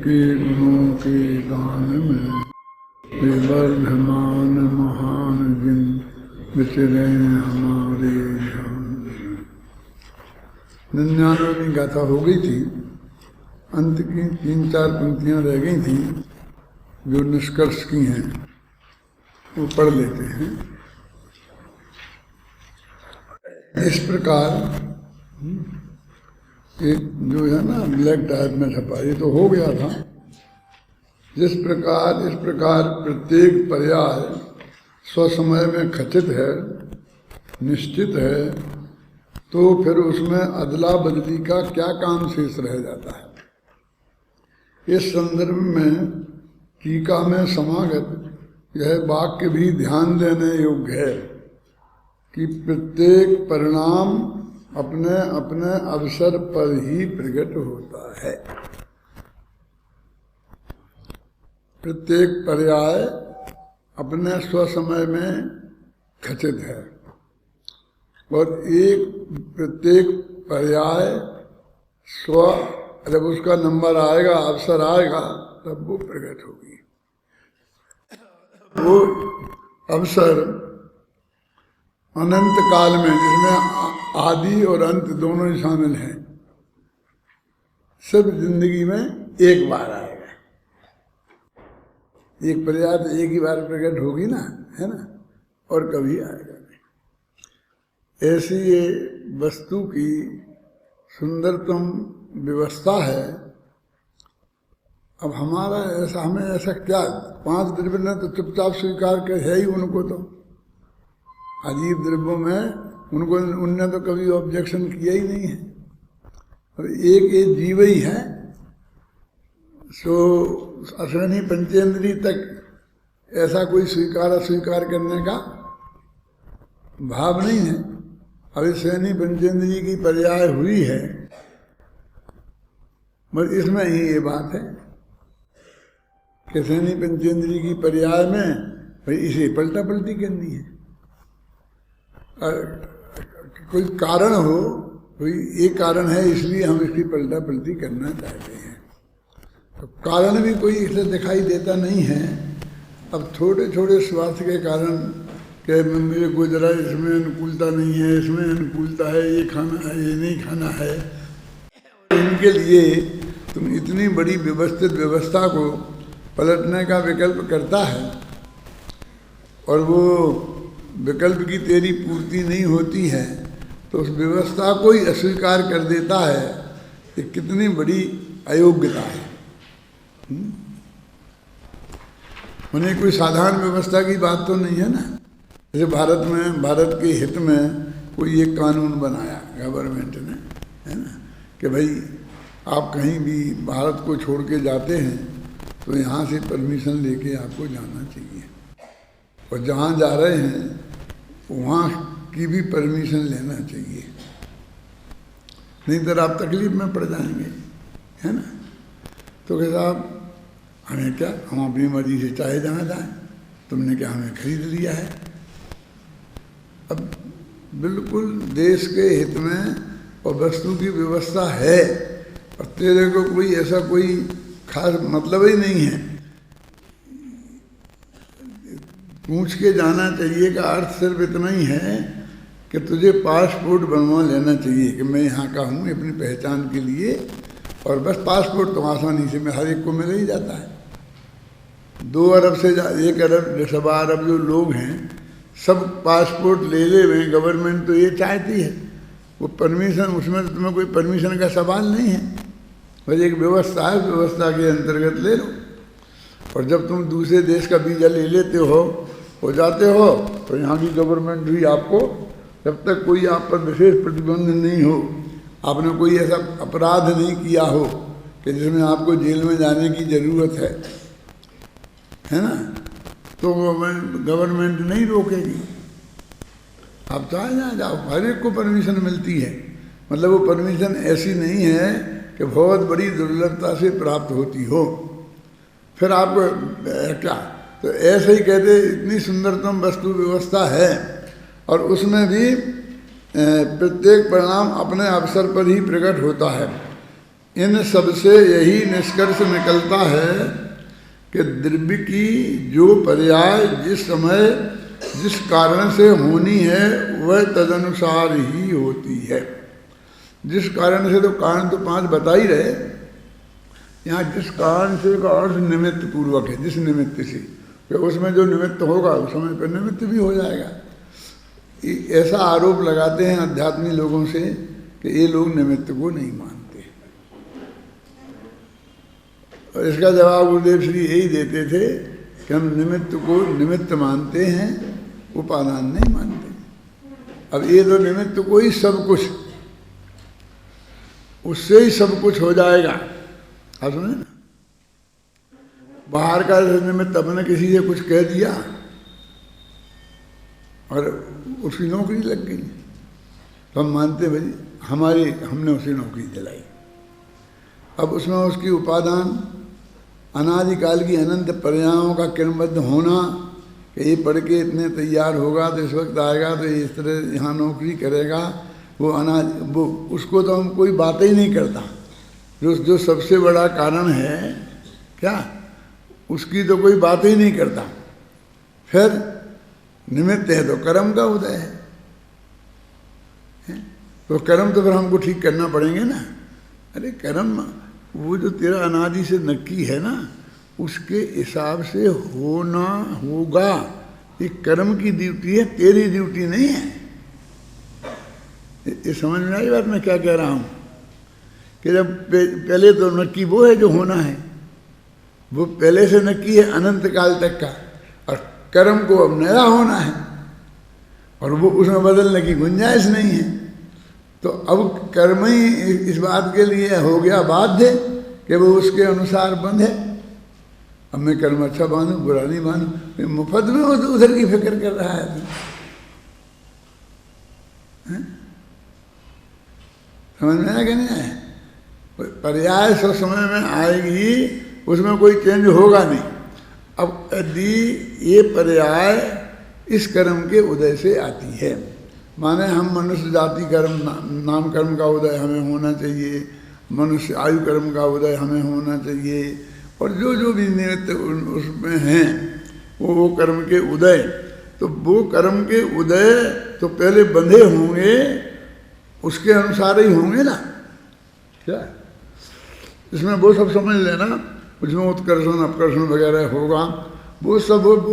के गुणों के गान में विवर्धमान महान जिन विचरे हमारे ध्यान में। 99वीं गाथा हो गई थी, अंत की 3-4 पंक्तियां रह गई थी जो निष्कर्ष की हैं, वो पढ़ लेते हैं। इस प्रकार एक जो है ना ब्लैक टाइप में छपा, ये तो हो गया था। जिस प्रकार इस प्रकार प्रत्येक पर्याय स्वसमय में खचित है, निश्चित है, तो फिर उसमें अदला बदली का क्या काम शेष रह जाता है। इस संदर्भ में टीका में समागत यह वाक्य भी ध्यान देने योग्य है कि प्रत्येक परिणाम अपने अपने अवसर पर ही प्रकट होता है। प्रत्येक पर्याय अपने स्वसमय में खचित है और प्रत्येक पर्याय जब उसका नंबर आएगा, अवसर आएगा, तब वो प्रकट होगी। वो अवसर अनंत काल में, जिसमें आदि और अंत दोनों ही शामिल हैं, सब जिंदगी में एक बार आएगा। एक पर्याय तो एक ही बार प्रकट होगी ना, है ना, और कभी आएगा नहीं। ऐसी ये वस्तु की सुंदरतम व्यवस्था है। अब हमारा ऐसा, हमें ऐसा क्या, 5 द्रव्य ने तो चुपचाप स्वीकार कर है ही, उनको तो अजीब द्रव्यों में उनने तो कभी ऑब्जेक्शन किया ही नहीं है। और एक जीव ही है, सो अश्विनी पंचेंद्री तक ऐसा कोई स्वीकार अस्वीकार करने का भाव नहीं है। अभी श्रेणी पंचेंद्री की पर्याय हुई है, मगर इसमें ही ये बात है कि श्रेणी पंचेंद्री की पर्याय में भाई इसे पलटा पलटी करनी है। कोई कारण हो, कोई एक कारण है इसलिए हम इसकी पलटा पलटी करना चाहते हैं, तो कारण भी कोई इसलिए दिखाई देता नहीं है। अब छोटे छोटे स्वार्थ के कारण कि मेरे को जरा इसमें अनुकूलता नहीं है, इसमें अनुकूलता है, ये खाना है, ये नहीं खाना है, इनके लिए तुम इतनी बड़ी व्यवस्थित व्यवस्था को पलटने का विकल्प करता है और वो विकल्प की तेरी पूर्ति नहीं होती है, तो उस व्यवस्था को ही अस्वीकार कर देता है। ये कितनी बड़ी अयोग्यता है। उन्हें कोई साधारण व्यवस्था की बात तो नहीं है ना। जैसे भारत के हित में कोई एक कानून बनाया गवर्नमेंट ने, है ना, कि भाई आप कहीं भी भारत को छोड़ के जाते हैं तो यहाँ से परमिशन लेके आपको जाना चाहिए, और जहाँ जा रहे हैं वहाँ की भी परमिशन लेना चाहिए, नहीं तो आप तकलीफ में पड़ जाएंगे, है ना। तो क्या साहब हमें क्या, हम अपनी मर्जी से चाहे जहाँ जाएं, तुमने क्या हमें खरीद लिया है। अब बिल्कुल देश के हित में और वस्तु की व्यवस्था है और तेरे को कोई ऐसा कोई खास मतलब ही नहीं है। पूछ के जाना चाहिए का अर्थ सिर्फ इतना ही है कि तुझे पासपोर्ट बनवा लेना चाहिए कि मैं यहाँ का हूँ अपनी पहचान के लिए, और बस पासपोर्ट तो आसानी से हर एक को मिल ही जाता है। 2 अरब से 1 अरब 1.25 अरब जो लोग हैं, सब पासपोर्ट ले हुए। गवर्नमेंट तो ये चाहती है, वो परमिशन, उसमें तो तुम्हें कोई परमिशन का सवाल नहीं है, बस एक व्यवस्था है, व्यवस्था के अंतर्गत ले लो। और जब तुम दूसरे देश का वीज़ा ले लेते हो जाते हो, तो यहाँ की गवर्नमेंट भी आपको, जब तक कोई आप पर विशेष प्रतिबंध नहीं हो, आपने कोई ऐसा अपराध नहीं किया हो कि जिसमें आपको जेल में जाने की ज़रूरत है ना, तो गवर्नमेंट नहीं रोकेगी। आप चाहे जहाँ जाओ, हर एक को परमिशन मिलती है। मतलब वो परमिशन ऐसी नहीं है कि बहुत बड़ी दुर्लभता से प्राप्त होती हो। फिर आपको क्या, तो ऐसे ही कहते इतनी सुंदरतम वस्तु व्यवस्था है, और उसमें भी प्रत्येक परिणाम अपने अवसर पर ही प्रकट होता है। इन सबसे यही निष्कर्ष निकलता है कि द्रव्य की जो पर्याय जिस समय जिस कारण से होनी है वह तदनुसार ही होती है। जिस कारण से, तो कारण तो 5 बता ही रहे, यहाँ जिस कारण से का अर्थ निमित्त पूर्वक है, जिस निमित्त से, कि उसमें जो निमित्त होगा उस समय पर निमित्त भी हो जाएगा। ऐसा आरोप लगाते हैं अध्यात्मी लोगों से कि ये लोग निमित्त को नहीं मानते, और इसका जवाब गुरुदेव श्री यही देते थे कि हम निमित्त को निमित्त मानते हैं, उपादान नहीं मानते। अब ये तो निमित्त को ही सब कुछ, उससे ही सब कुछ हो जाएगा। आप सुने ना, बाहर का निमित्त अपने किसी से कुछ कह दिया और उसकी नौकरी लग गई, तो हम मानते भाई हमने उसे नौकरी दिलाई। अब उसमें उसकी उपादान अनादिकाल की अनंत पर्यायों का क्रमबद्ध होना कि ये पढ़ के इतने तैयार होगा तो इस वक्त आएगा तो इस तरह यहाँ नौकरी करेगा, वो उसको तो हम कोई बात ही नहीं करता। जो सबसे बड़ा कारण है क्या, उसकी तो कोई बात ही नहीं करता। फिर निमित्त है तो कर्म का उदय है, तो कर्म तो फिर हमको ठीक करना पड़ेंगे ना। अरे कर्म वो जो तेरा अनादि से नक्की है ना, उसके हिसाब से होना होगा। ये कर्म की ड्यूटी है, तेरी ड्यूटी नहीं है। ये समझ में आई बात मैं क्या कह रहा हूँ? कि जब पहले तो नक्की वो है जो होना है, वो पहले से नक्की है अनंत काल तक का, और कर्म को अब नया होना है और वो उसमें बदलने की गुंजाइश नहीं है। तो अब कर्म ही इस बात के लिए हो गया बाध्य कि वो उसके अनुसार बंद है। अब मैं कर्म अच्छा मानूं बुरा नहीं मानूं, मुफ्त में उधर की फिक्र कर रहा है। समझ में आया कि नहीं आया? पर्याय सब समय में आएगी, उसमें कोई चेंज होगा नहीं। अब यदि ये पर्याय इस कर्म के उदय से आती है, माने हम मनुष्य जाति कर्म नाम कर्म का उदय हमें होना चाहिए, मनुष्य आयु कर्म का उदय हमें होना चाहिए, और जो भी निमित्त उसमें हैं वो कर्म के उदय, तो वो कर्म के उदय तो पहले बंधे होंगे, उसके अनुसार ही होंगे ना। क्या इसमें वो सब समझ लेना, उसमें उत्कर्षण अपकर्षण वगैरह होगा, वो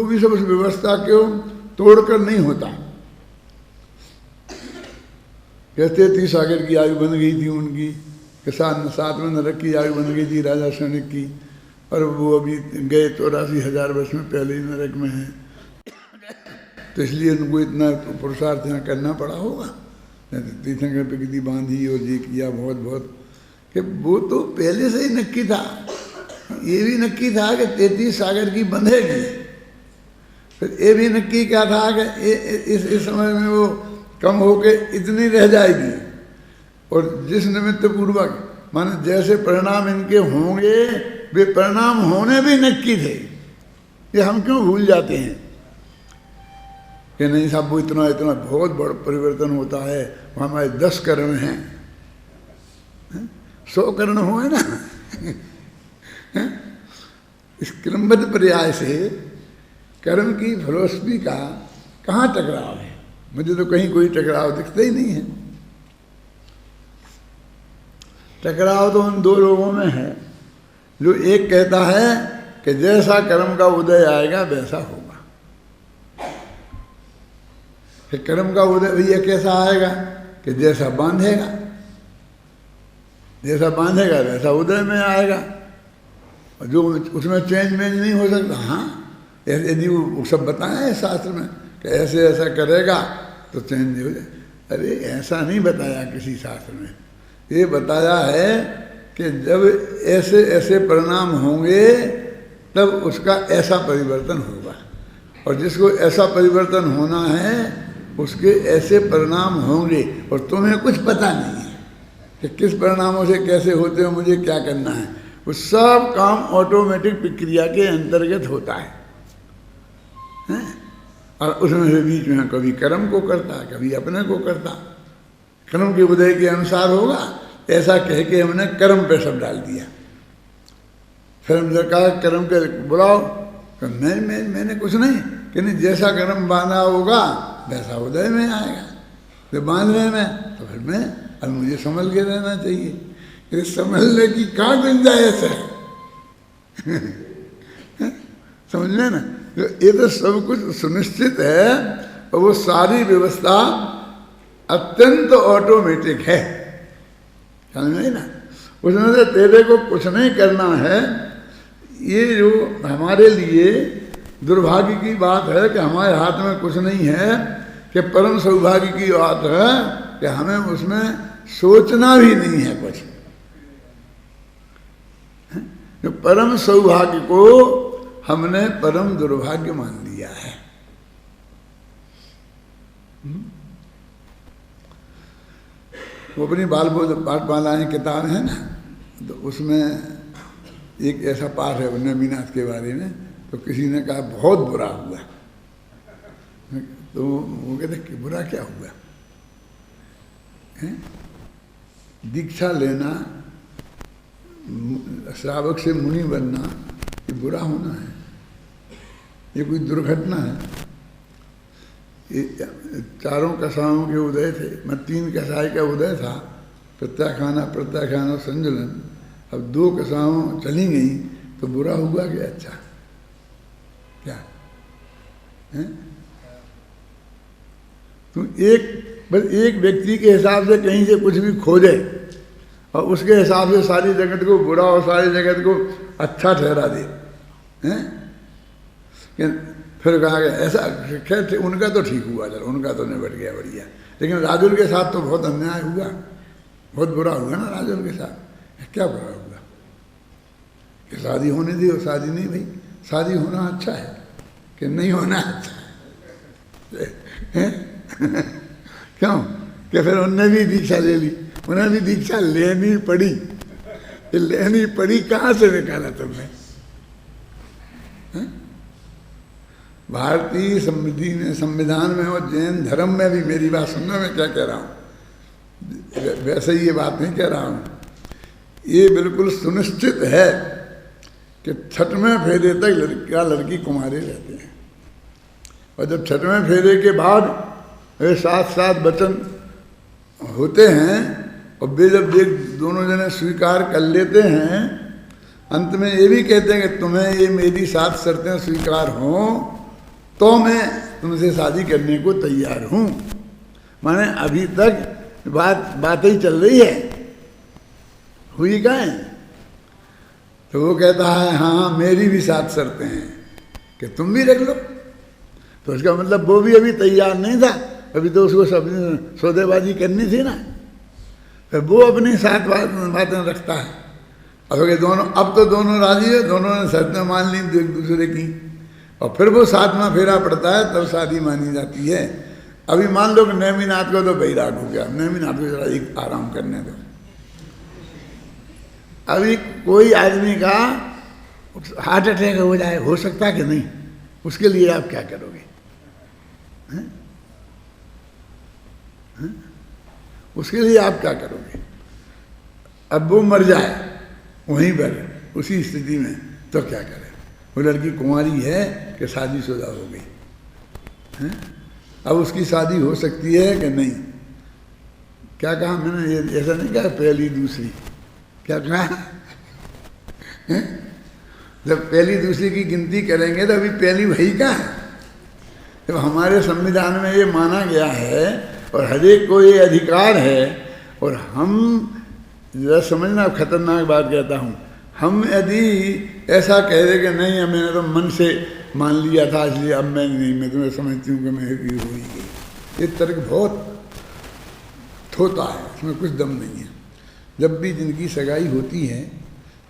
भी सब उस व्यवस्था को तोड़कर नहीं होता। कहते थी सागर की आयु बन गई थी उनकी, के साथ में नरक की आयु बन गई थी राजा सैनिक की, और वो अभी गए 84,000 वर्ष में पहले ही नरक में हैं। तो इसलिए उनको इतना पुरुषार्थ यहाँ करना पड़ा होगा। तीर्थंकर पे कितनी बांधी और ये किया बहुत बहुत, कि वो तो पहले से ही नक्की था। ये भी नक्की था कि 33 सागर की बंधेगी। फिर ये भी नक्की क्या था कि इस समय में वो कम होके इतनी रह जाएगी। और जिस निमित्त पूर्वक माने जैसे परिणाम इनके होंगे, वे परिणाम होने भी नक्की थे। ये हम क्यों भूल जाते हैं कि नहीं साहब वो इतना बहुत बड़ा परिवर्तन होता है, वहाँ हमारे 10 कर्ण हैं, 100 कर्ण हुए ना। इस क्रमबद्ध पर्याय से कर्म की फिलॉसफी का कहाँ टकराव है? मुझे तो कहीं कोई टकराव दिखता ही नहीं है। टकराव तो उन 2 लोगों में है, जो एक कहता है कि जैसा कर्म का उदय आएगा वैसा होगा। कि कर्म का उदय भैया कैसा आएगा कि जैसा बांधेगा वैसा उदय में आएगा, और जो उसमें चेंज नहीं हो सकता। हाँ, यदि वो सब बताया है शास्त्र में कि ऐसे ऐसा करेगा तो चेंज नहीं हो जाए। अरे ऐसा नहीं बताया किसी शास्त्र में, ये बताया है कि जब ऐसे ऐसे परिणाम होंगे तब उसका ऐसा परिवर्तन होगा, और जिसको ऐसा परिवर्तन होना है उसके ऐसे परिणाम होंगे, और तुम्हें कुछ पता नहीं है कि किस परिणामों से कैसे होते हो, मुझे क्या करना है। वो सब काम ऑटोमेटिक प्रक्रिया के अंतर्गत होता है, और उसमें से बीच में कभी कर्म को करता, कभी अपने को करता। कर्म के उदय के अनुसार होगा ऐसा कह के हमने कर्म पे सब डाल दिया। फिर हमने कहा कर्म के बुलाओ, तो मैंने कुछ नहीं कि नहीं, जैसा कर्म बांधा होगा वैसा उदय में आएगा। तो बांधने में तो फिर मैं अब मुझे संभल के रहना चाहिए। ये संभलने की कहाँ गुंजाइश है? समझ में ना, ये तो सब कुछ सुनिश्चित है और वो सारी व्यवस्था अत्यंत ऑटोमेटिक है, समझ में ना। उसमें से तेरे को कुछ नहीं करना है। ये जो हमारे लिए दुर्भाग्य की बात है कि हमारे हाथ में कुछ नहीं है, कि परम सौभाग्य की बात है कि हमें उसमें सोचना भी नहीं है कुछ। तो परम सौभाग्य को हमने परम दुर्भाग्य मान लिया है। वो अपनी बाल पाठमालाएं किताब है ना, तो उसमें एक ऐसा पाठ है नेमिनाथ के बारे में। तो किसी ने कहा बहुत बुरा हुआ, तो वो कहते कि बुरा क्या हुआ है? दीक्षा लेना, श्रावक से मुनि बनना, ये बुरा होना है? ये कोई दुर्घटना है? ये चारों कसायों के उदय थे, मैं 3 कसाई का उदय था, प्रत्याखाना संजलन। अब 2 कसायों चली गई तो बुरा हुआ कि अच्छा? क्या है? तुम बस एक व्यक्ति के हिसाब से कहीं से कुछ भी खोजे और उसके हिसाब से सारी जगत को बुरा और सारी जगत को अच्छा ठहरा दे, हैं? फिर कहा गया ऐसा, खैर उनका तो ठीक हुआ, चलो उनका तो निबट गया बढ़िया, लेकिन राजुल के साथ तो बहुत अन्याय हुआ, बहुत बुरा हुआ ना राजुल के साथ। क्या बुरा हुआ कि शादी होने दी और शादी नहीं भाई? शादी होना अच्छा है कि नहीं होना अच्छा है? क्यों? कि फिर उनने भी दीक्षा ले ली, उन्हें भी दीक्षा लेनी पड़ी। लेनी पड़ी कहाँ से निकाला तुमने? भारतीय संविधान में और जैन धर्म में भी, मेरी बात सुनना मैं क्या कह रहा हूँ, वैसे ही ये बात नहीं कह रहा हूँ, ये बिल्कुल सुनिश्चित है कि 6वें फेरे तक लड़का लड़की कुंवारे रहते हैं। और जब 6वें फेरे के बाद वे 7 वचन होते हैं और वे जब दोनों जने स्वीकार कर लेते हैं, अंत में ये भी कहते हैं कि तुम्हें ये मेरी 7 शर्तें स्वीकार हों तो मैं तुमसे शादी करने को तैयार हूँ। माने अभी तक बात ही चल रही है, हुई कहाँ है? तो वो कहता है हाँ मेरी भी 7 शर्तें हैं कि तुम भी रख लो। तो उसका मतलब वो भी अभी तैयार नहीं था, अभी तो उसको सब सौदेबाजी करनी थी ना। फिर वो अपनी 7 बातें रखता है। अब तो दोनों राजी है, दोनों ने शर्तें मान ली एक दूसरे की, और फिर वो 7वां फेरा पड़ता है तब शादी मानी जाती है। अभी मान लो कि नेमिनाथ को तो बैराग हो गया, नेमिनाथ को जरा एक आराम करने दो। अभी कोई आदमी का हार्ट अटैक हो जाए, हो सकता है कि नहीं? उसके लिए आप क्या करोगे? हैं? हैं? उसके लिए आप क्या करोगे? अब वो मर जाए वहीं पर उसी स्थिति में, तो क्या करें? वो लड़की कुंवारी है कि शादीशुदा हो गई है? अब उसकी शादी हो सकती है कि नहीं? क्या कहा मैंने? ये ऐसा नहीं कहा पहली दूसरी, क्या कहा है? जब पहली दूसरी की गिनती करेंगे तो अभी पहली वही का है। जब हमारे संविधान में ये माना गया है और हर एक को ये अधिकार है, और हम जरा समझना, खतरनाक बात कहता हूँ, हम यदि ऐसा कह दे कि नहीं मैंने तो मन से मान लिया था इसलिए अब मैं नहीं, मैं तुम्हें समझती हूँ कि मैं ये हो ही गई, ये तर्क बहुत थोता है, इसमें कुछ दम नहीं है। जब भी जिनकी सगाई होती है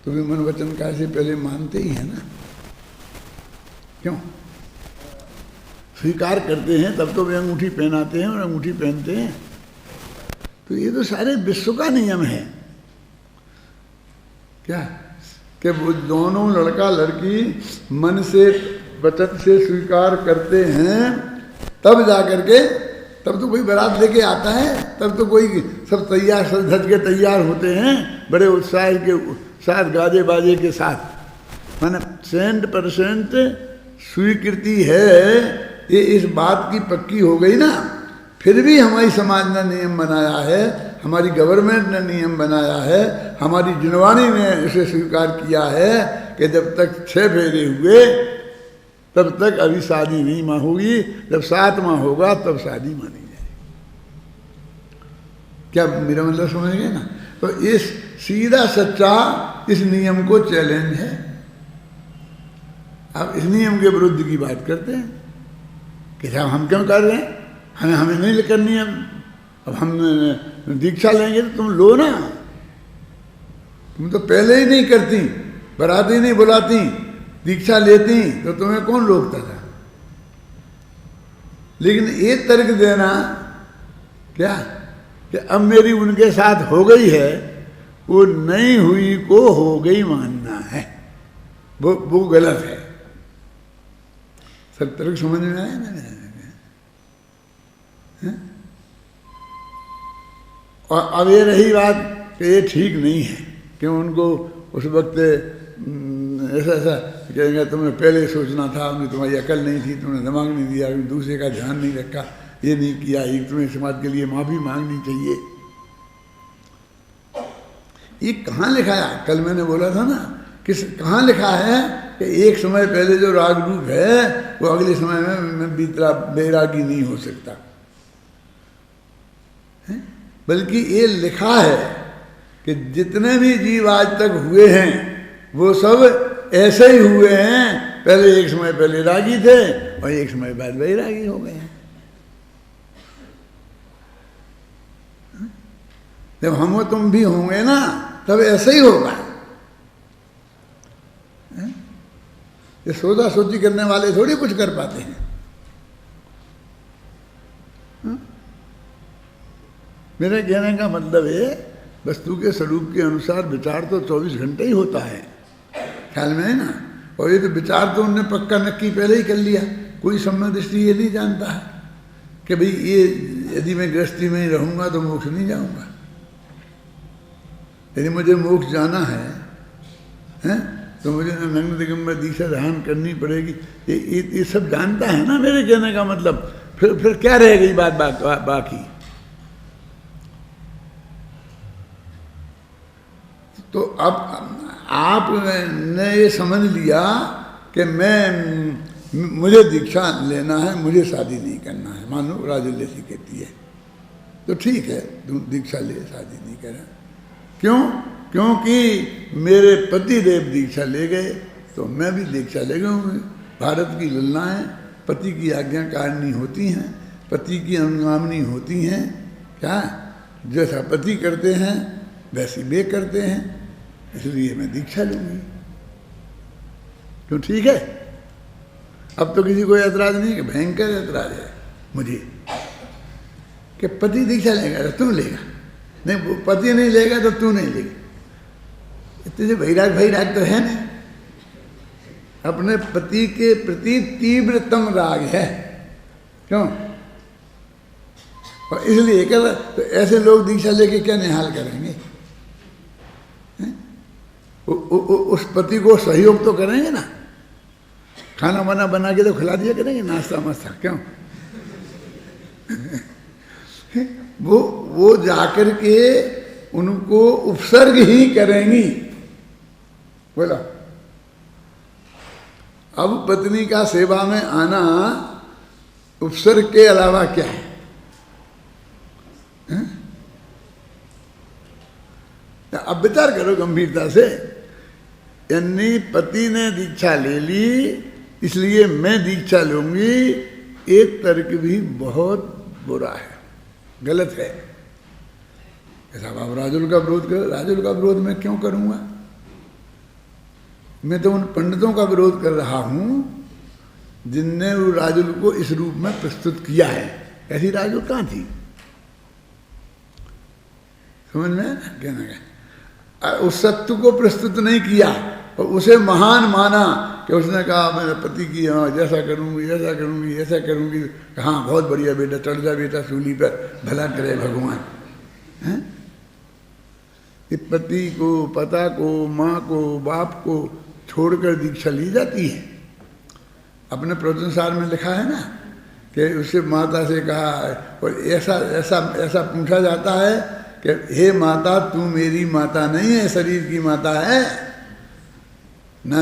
तो वे मन वचन का से पहले मानते ही है ना, क्यों? स्वीकार करते हैं तब तो वे अंगूठी पहनाते हैं और अंगूठी पहनते हैं। तो ये तो सारे विश्व का नियम है क्या, कि वो दोनों लड़का लड़की मन से वचन से स्वीकार करते हैं तब जाकर के तब तो कोई बारात लेके आता है, तब तो कोई सब तैयार, सज धज के तैयार होते हैं बड़े उत्साह के साथ, गाजे बाजे के साथ। माने 100% स्वीकृति है, ये इस बात की पक्की हो गई ना। फिर भी हमारी समाज ने नियम बनाया है, हमारी गवर्नमेंट ने नियम बनाया है, हमारी जिनवानी ने इसे स्वीकार किया है कि जब तक 6 फेरे हुए तब तक अभी शादी नहीं माँ होगी, जब 7वां होगा तब शादी मानी जाएगी। क्या मेरा मतलब समझ गए ना? तो इस सीधा सच्चा इस नियम को चैलेंज है। अब इस नियम के विरुद्ध की बात करते हैं कि साहब हम क्यों कर रहे हैं, हमें नहीं करनी है। अब हम दीक्षा लेंगे तो तुम लो ना, तुम तो पहले ही नहीं करती, बराती नहीं बुलाती, दीक्षा लेती तो तुम्हें कौन रोकता था। लेकिन ये तर्क देना क्या कि अब मेरी उनके साथ हो गई है, वो नहीं हुई को हो गई मानना है, वो गलत है। सब तर्क समझ में आया ना? और अब ये रही बात कि ये ठीक नहीं है, क्यों उनको उस वक्त ऐसा कहेंगे तुमने पहले सोचना था, हमने तुम्हारी अकल नहीं थी, तुमने दिमाग नहीं दिया, दूसरे का ध्यान नहीं रखा, ये नहीं किया, ये तुम्हें समाज के लिए माफ़ी मांगनी चाहिए। ये कहाँ लिखा है? कल मैंने बोला था ना, कहाँ लिखा है कि एक समय पहले जो राग रूप है वो अगले समय में बेरागी नहीं हो सकता है? बल्कि ये लिखा है कि जितने भी जीव आज तक हुए हैं वो सब ऐसे ही हुए हैं, पहले एक समय पहले रागी थे और एक समय बाद वैरागी हो गए हैं। जब हम तुम भी होंगे ना तब ऐसे ही होगा। ये सोचा सोची करने वाले थोड़ी कुछ कर पाते हैं। मेरे कहने का मतलब है वस्तु के स्वरूप के अनुसार विचार तो 24 घंटे ही होता है, ख्याल में है ना। और ये तो विचार तो उनने पक्का नक्की पहले ही कर लिया, कोई सम्यक दृष्टि ये नहीं जानता है कि भाई ये यदि मैं गृहस्थी में ही रहूँगा तो मोक्ष नहीं जाऊँगा, यदि मुझे मोक्ष जाना है तो मुझे नग्न दिगंबर दीक्षा धारण करनी पड़ेगी। ये सब जानता है ना मेरे कहने का मतलब। फिर क्या रह गई बात बाकी? तो अब आपने ये समझ लिया कि मुझे दीक्षा लेना है, मुझे शादी नहीं करना है। मानो राजुल्य सी कहती है तो ठीक है, तुम दीक्षा ले, शादी नहीं करें। क्यों? क्योंकि मेरे पति देव दीक्षा ले गए तो मैं भी दीक्षा ले गया हूँ। भारत की ललनाएँ पति की आज्ञाकारिणी होती हैं, पति की अनुगामिनी होती हैं। क्या जैसा पति करते हैं वैसी वे करते हैं, इसलिए मैं दीक्षा लूँगी। क्यों? ठीक है। अब तो किसी को ऐतराज़ नहीं है, कि भयंकर ऐतराज़ है मुझे कि पति दीक्षा लेगा तो तू लेगा, नहीं पति नहीं लेगा तो तू नहीं लेगा। तुझे वैराग तो है नहीं, अपने पति के प्रति तीव्रतम राग है। क्यों? और इसलिए कर तो ऐसे लोग दीक्षा लेके क्या निहाल करेंगे? उस पति को सहयोग तो करेंगे ना, खाना वाना बना के तो खिला दिया करेंगे, नाश्ता मास्ता। क्यों? वो जाकर के उनको उपसर्ग ही करेंगी। बोला अब पत्नी का सेवा में आना उपसर्ग के अलावा क्या है? अब विचार करो गंभीरता से। यानी पति ने दीक्षा ले ली इसलिए मैं दीक्षा लूंगी, एक तर्क भी बहुत बुरा है, गलत है। साहब आप राजुल का विरोध करो, राजुल का विरोध मैं क्यों करूंगा? मैं तो उन पंडितों का विरोध कर रहा हूं जिनने वो राजुल को इस रूप में प्रस्तुत किया है। ऐसी राजुल कहाँ थी? समझ में ना कहना क्या? उस सत्य को प्रस्तुत नहीं किया और उसे महान माना कि उसने कहा मेरे पति की हाँ जैसा करूँगी ऐसा करूँगी ऐसा करूँगी, हाँ बहुत बढ़िया बेटा, चढ़ जा बेटा सूली पर, भला करे भगवान। हैं? पति को, पता को, माँ को, बाप को छोड़कर दीक्षा ली जाती है। अपने प्रवचनसार में लिखा है ना कि उससे माता से कहा, और ऐसा ऐसा ऐसा पूछा जाता है कि हे माता तू मेरी माता नहीं है, शरीर की माता है ना,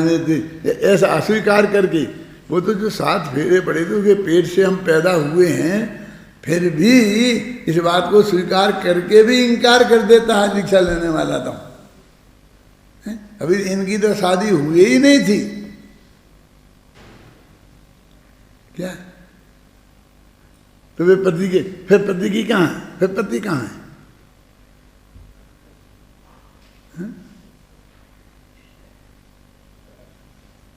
ऐसा अस्वीकार करके। वो तो जो 7 फेरे पड़े थे उसके पेट से हम पैदा हुए हैं, फिर भी इस बात को स्वीकार करके भी इनकार कर देता है दीक्षा लेने वाला। तो अभी इनकी तो शादी हुई ही नहीं थी क्या, तो वे पति के, फिर पति की कहाँ है, फिर पति कहाँ है?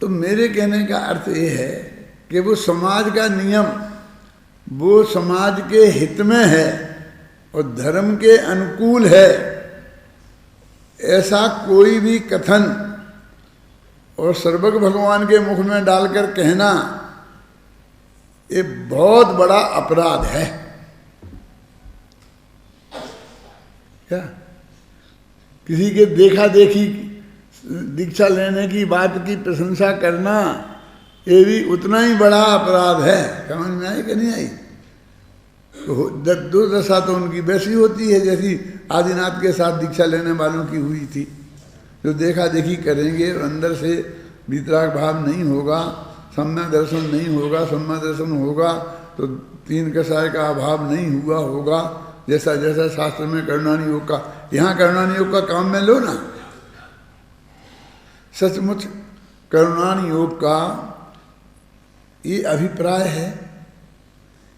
तो मेरे कहने का अर्थ ये है कि वो समाज का नियम, वो समाज के हित में है और धर्म के अनुकूल है, ऐसा कोई भी कथन और सर्वज्ञ भगवान के मुख में डालकर कहना ये बहुत बड़ा अपराध है। क्या किसी के देखा देखी दीक्षा लेने की बात की प्रशंसा करना ये भी उतना ही बड़ा अपराध है। समझ में आई कि नहीं आई? दुर्दशा तो उनकी वैसी होती है जैसी आदिनाथ के साथ दीक्षा लेने वालों की हुई थी, जो देखा देखी करेंगे और अंदर से वितराग भाव नहीं होगा, सम्यक दर्शन नहीं होगा। सम्यक दर्शन होगा तो 3 कषाय का अभाव नहीं हुआ होगा, जैसा जैसा शास्त्र में करुणानि योग का, यहाँ करुणानि योग का काम में लो ना। सचमुच करुणानि योग का ये अभिप्राय है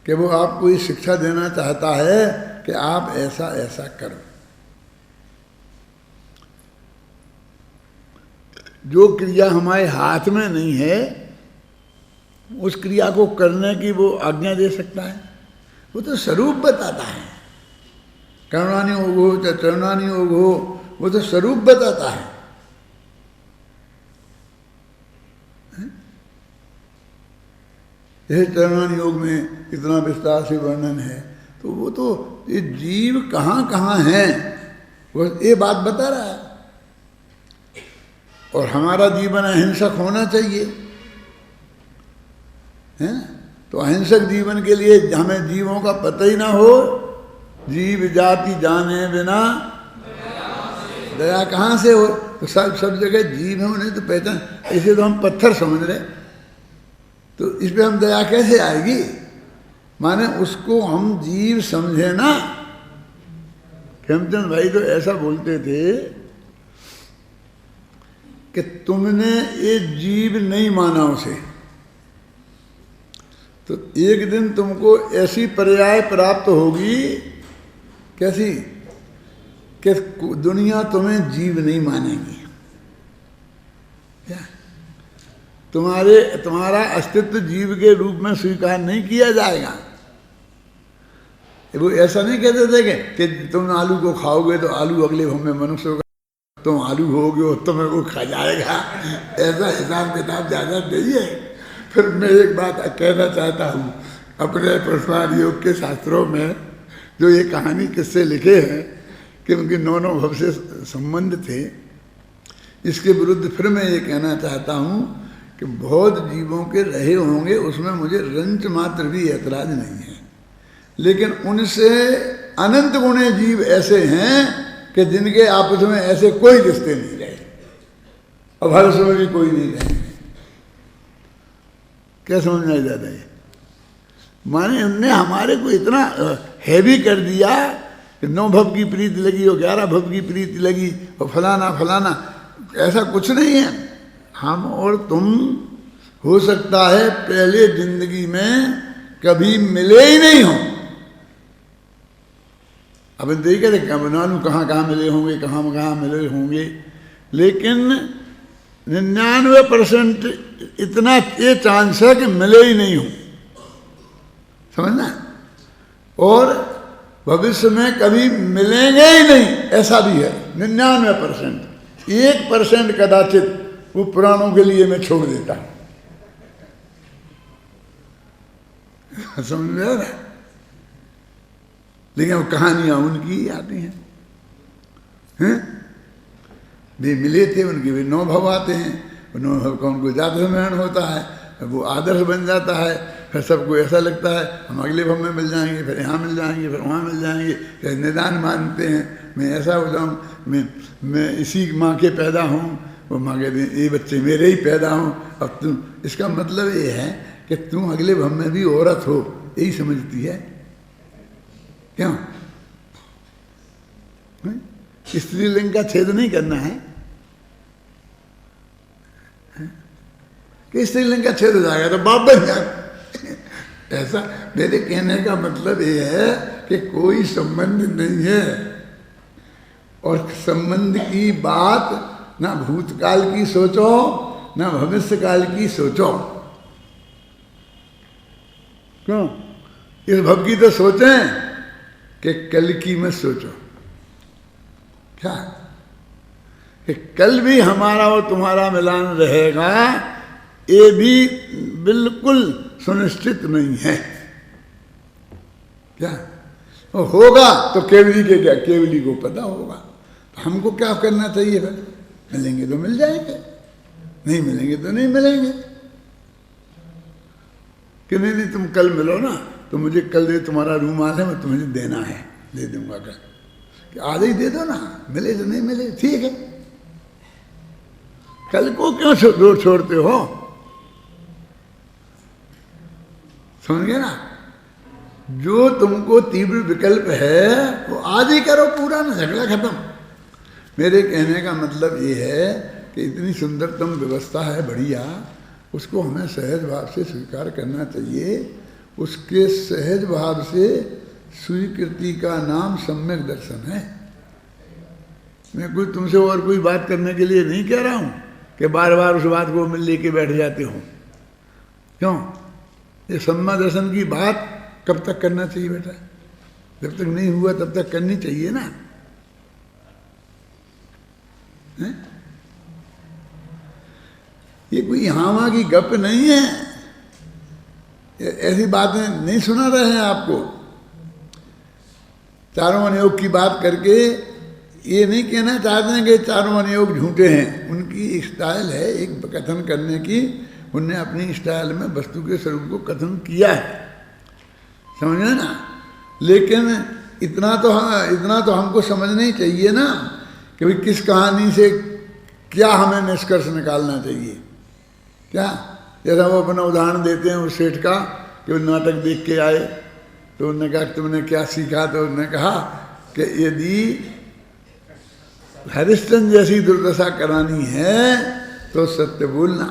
कि वो आपको ये शिक्षा देना चाहता है कि आप ऐसा ऐसा करो। जो क्रिया हमारे हाथ में नहीं है उस क्रिया को करने की वो आज्ञा दे सकता है, वो तो स्वरूप बताता है। करुणानि योग हो चाहे चरणानि योग हो, वो तो स्वरूप बताता है। यह चरणानि योग में इतना विस्तार से वर्णन है, तो वो तो ये जीव कहाँ कहाँ हैं वो ये बात बता रहा है। और हमारा जीवन अहिंसक होना चाहिए, है? तो अहिंसक जीवन के लिए हमें जीवों का पता ही ना हो, जीव जाति जाने बिना दया कहाँ से हो? तो सब जगह जीव है, उन्हें तो पहचान, ऐसे तो हम पत्थर समझ रहे, तो इस पे हम दया कैसे आएगी? माने उसको हम जीव समझे ना। हेमचंद भाई तो ऐसा बोलते थे कि तुमने ये जीव नहीं माना उसे, तो एक दिन तुमको ऐसी पर्याय प्राप्त होगी, कैसी, कि दुनिया तुम्हें जीव नहीं मानेगी। क्या तुम्हारा अस्तित्व जीव के रूप में स्वीकार नहीं किया जाएगा। वो ऐसा नहीं कहते थे कि तुम आलू को खाओगे तो आलू अगले भव में मनुष्य होगा, तुम आलू होगे और तुम्हें वो खा जाएगा, ऐसा हिसाब किताब ज़्यादा नहीं है। फिर मैं एक बात कहना चाहता हूँ, अपने प्रश्नाद योग के शास्त्रों में जो ये कहानी किससे लिखे हैं कि उनके 9 भव से संबंध थे, इसके विरुद्ध फिर मैं ये कहना चाहता हूँ कि बहुत जीवों के रहे होंगे, उसमें मुझे रंच मात्र भी ऐतराज नहीं है, लेकिन उनसे अनंत गुणे जीव ऐसे हैं कि जिनके आपस में ऐसे कोई रिश्ते नहीं रहे, और भविष्य में भी कोई नहीं रहेंगे। क्या समझ में आ जाता है? माने उनने हमारे को इतना हैवी कर दिया कि 9 भव की प्रीति लगी और 11 भव की प्रीति लगी और फलाना फलाना, ऐसा कुछ नहीं है। हम और तुम हो सकता है पहले जिंदगी में कभी मिले ही नहीं हो। अब देखिए क्या बना लूँ, कहाँ कहाँ मिले होंगे, कहाँ कहाँ मिले होंगे, लेकिन 99% इतना ये चांस है कि मिले ही नहीं हो, समझना। और भविष्य में कभी मिलेंगे ही नहीं, ऐसा भी है 99%। 1% कदाचित वो पुराणों के लिए मैं छोड़ देता हूं। समझ में आ रहा है? लेकिन अब कहानियां उनकी ही आती हैं, वे मिले थे, उनके भी 9 भव आते हैं, 9 भव का उनको जात सम्मेलन होता है, वो आदर्श बन जाता है। फिर सबको ऐसा लगता है हम अगले भव में मिल जाएंगे, फिर यहाँ मिल जाएंगे, फिर वहाँ मिल जाएंगे, फिर निदान मानते हैं मैं ऐसा हो जाऊँ, मैं इसी माँ के पैदा हूँ, वो माँ कहते हैं ये बच्चे मेरे ही पैदा हूँ। अब तुम, इसका मतलब ये है कि तुम अगले भव में भी औरत हो, यही समझती है। क्यों? स्त्रीलिंग का छेद नहीं करना है कि स्त्रीलिंग का छेद हो जाएगा तो बाप बन जाए। ऐसा मेरे कहने का मतलब ये है कि कोई संबंध नहीं है, और संबंध की बात ना भूतकाल की सोचो ना भविष्य काल की सोचो। क्यों? इस भव की तो सोचें कि कल की मत सोचो। क्या? कि कल भी हमारा और तुम्हारा मिलान रहेगा, ये भी बिल्कुल सुनिश्चित नहीं है। क्या? और होगा तो केवली के क्या, केवली को पता होगा। तो हमको क्या करना चाहिए? फिर मिलेंगे तो मिल जाएंगे, नहीं मिलेंगे तो नहीं मिलेंगे। कि नहीं तुम कल मिलो ना, तो मुझे कल दे, तुम्हारा रूमाल है मैं तुम्हें देना है, दे दूंगा कल, कि आधे ही दे दो ना, मिले तो नहीं मिले ठीक है। कल को क्यों दूर छोड़ते हो? समझ गए ना? जो तुमको तीव्र विकल्प है वो आज ही करो, पूरा ना झगड़ा खत्म। मेरे कहने का मतलब ये है कि इतनी सुंदरतम व्यवस्था है, बढ़िया, उसको हमें सहज भाव से स्वीकार करना चाहिए। उसके सहज भाव से स्वीकृति का नाम सम्यक दर्शन है। मैं कोई तुमसे और कोई बात करने के लिए नहीं कह रहा हूं कि बार बार उस बात को मिल लेके बैठ जाते हो। क्यों? ये सम्यक दर्शन की बात कब तक करना चाहिए बेटा? जब तक नहीं हुआ तब तक करनी चाहिए ना, है? ये कोई यहाँ वहाँ की गप नहीं है, ऐसी बातें नहीं सुना रहे हैं आपको। चारों अनुयोग की बात करके ये नहीं कहना चाहते हैं कि चारों अनुयोग झूठे हैं। उनकी स्टाइल है एक कथन करने की, उनने अपनी स्टाइल में वस्तु के स्वरूप को कथन किया है, समझे ना? लेकिन इतना तो हमको समझना ही चाहिए ना कि भाई किस कहानी से क्या हमें निष्कर्ष निकालना चाहिए। क्या? जैसा वो अपना उदाहरण देते हैं उस सेठ का कि वो नाटक देख के आए तो उन्होंने कहा तुमने क्या सीखा? तो उन्होंने कहा कि यदि हरिश्चंद्र जैसी दुर्दशा करानी है तो सत्य बोलना,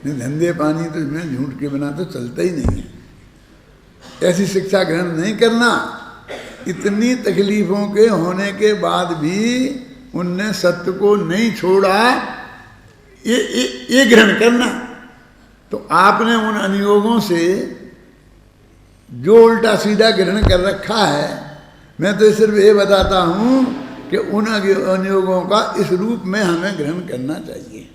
नहीं धंधे पानी तो इसमें झूठ के बिना तो चलता ही नहीं है। ऐसी शिक्षा ग्रहण नहीं करना। इतनी तकलीफों के होने के बाद भी उनने सत्य को नहीं छोड़ा, ये ग्रहण करना। तो आपने उन अनुयोगों से जो उल्टा सीधा ग्रहण कर रखा है, मैं तो सिर्फ ये बताता हूं कि उन अनुयोगों का इस रूप में हमें ग्रहण करना चाहिए।